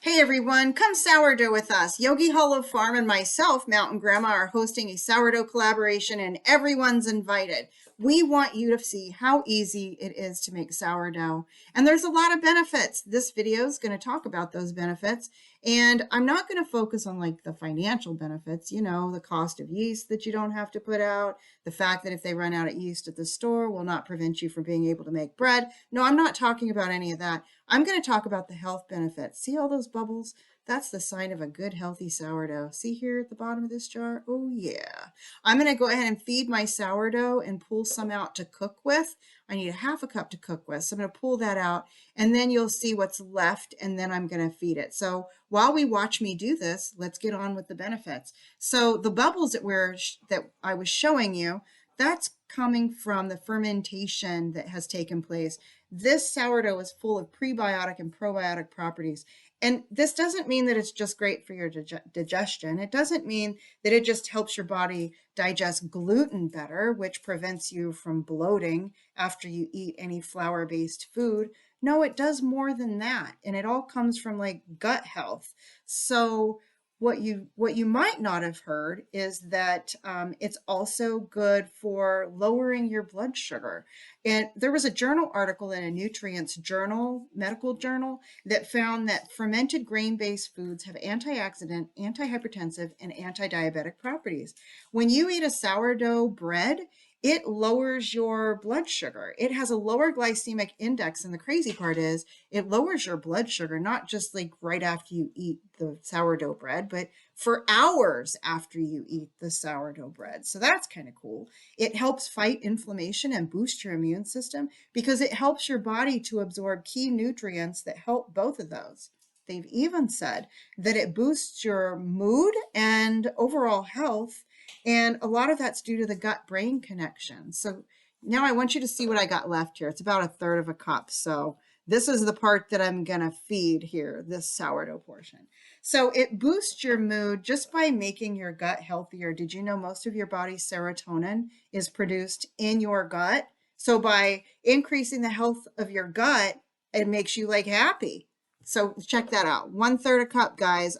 Hey everyone, come sourdough with us. Yogi Hollow Farm and myself, Mountain Grandma, are hosting a sourdough collaboration and everyone's invited. We want you to see how easy it is to make sourdough. And there's a lot of benefits. This video is going to talk about those benefits. And I'm not going to focus on like the financial benefits, the cost of yeast that you don't have to put out, the fact that if they run out of yeast at the store will not prevent you from being able to make bread. No, I'm not talking about any of that. I'm going to talk about the health benefits. See all those bubbles? That's the sign of a good, healthy sourdough. See here at the bottom of this jar? Oh, yeah. I'm going to go ahead and feed my sourdough and pull some out to cook with. I need a half a cup to cook with. So I'm going to pull that out and then you'll see what's left and then I'm going to feed it. So while we watch me do this, let's get on with the benefits. So the bubbles that I was showing you, that's coming from the fermentation that has taken place. This sourdough is full of prebiotic and probiotic properties. And this doesn't mean that it's just great for your digestion. It doesn't mean that it just helps your body digest gluten better, which prevents you from bloating after you eat any flour-based food. No, it does more than that. And it all comes from like gut health. So what you might not have heard is that it's also good for lowering your blood sugar. And there was a journal article in a nutrients journal, medical journal, that found that fermented grain-based foods have antioxidant, antihypertensive, and anti-diabetic properties. When you eat a sourdough bread, it lowers your blood sugar. It has a lower glycemic index. And the crazy part is it lowers your blood sugar, not just like right after you eat the sourdough bread, but for hours after you eat the sourdough bread. So that's kind of cool. It helps fight inflammation and boost your immune system because it helps your body to absorb key nutrients that help both of those. They've even said that it boosts your mood and overall health. And a lot of that's due to the gut-brain connection. So now I want you to see what I got left here. It's about a third of a cup. So this is the part that I'm going to feed here, this sourdough portion. So it boosts your mood just by making your gut healthier. Did you know most of your body's serotonin is produced in your gut? So by increasing the health of your gut, it makes you like happy. So check that out. 1/3 a cup, guys.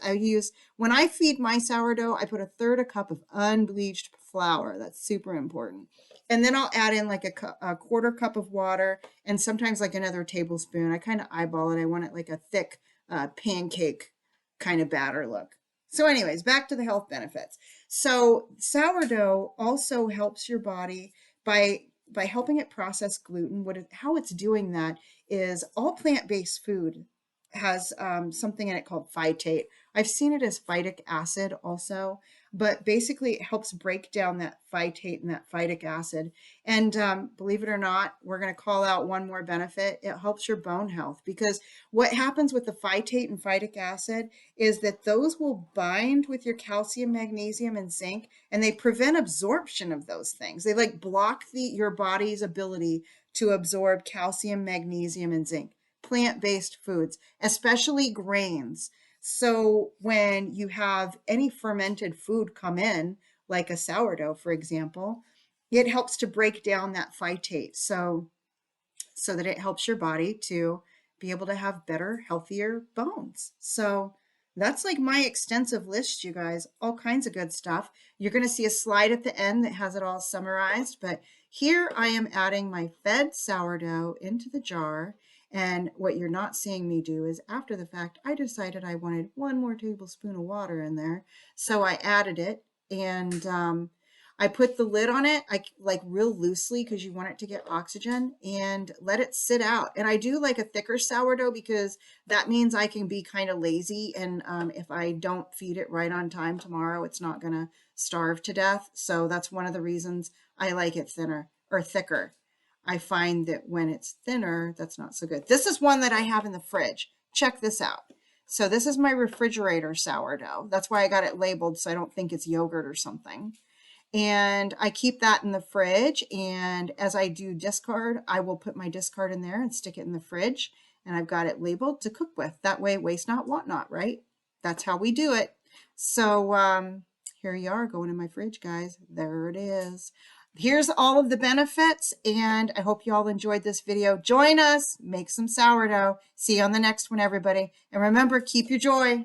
When I feed my sourdough, I put 1/3 a cup of unbleached flour. That's super important. And then I'll add in like a quarter cup of water and sometimes like another tablespoon. I kind of eyeball it. I want it like a thick pancake kind of batter look. So anyways, back to the health benefits. So sourdough also helps your body by helping it process gluten. How it's doing that is all plant-based food has something in it called phytate. I've seen it as phytic acid also, but basically it helps break down that phytate and that phytic acid. And believe it or not, we're going to call out one more benefit. It helps your bone health because what happens with the phytate and phytic acid is that those will bind with your calcium, magnesium, and zinc, and they prevent absorption of those things. They like block your body's ability to absorb calcium, magnesium, and zinc. Plant-based foods, especially grains. So when you have any fermented food come in, like a sourdough, for example, it helps to break down that phytate so that it helps your body to be able to have better, healthier bones. So that's like my extensive list, you guys, all kinds of good stuff. You're going to see a slide at the end that has it all summarized, but here I am adding my fed sourdough into the jar. And what you're not seeing me do is after the fact, I decided I wanted one more tablespoon of water in there. So I added it and I put the lid on it, like real loosely because you want it to get oxygen and let it sit out. And I do like a thicker sourdough because that means I can be kind of lazy. And if I don't feed it right on time tomorrow, it's not going to starve to death. So that's one of the reasons I like it thinner or thicker. I find that when it's thinner, that's not so good. This is one that I have in the fridge. Check this out. So this is my refrigerator sourdough. That's why I got it labeled so I don't think it's yogurt or something. And I keep that in the fridge. And as I do discard, I will put my discard in there and stick it in the fridge. And I've got it labeled to cook with. That way, waste not, want not, right? That's how we do it. So here you are going in my fridge, guys. There it is. here's all of the benefits, and I hope you all enjoyed this video. Join us, make some sourdough. See you on the next one, everybody. And remember, keep your joy.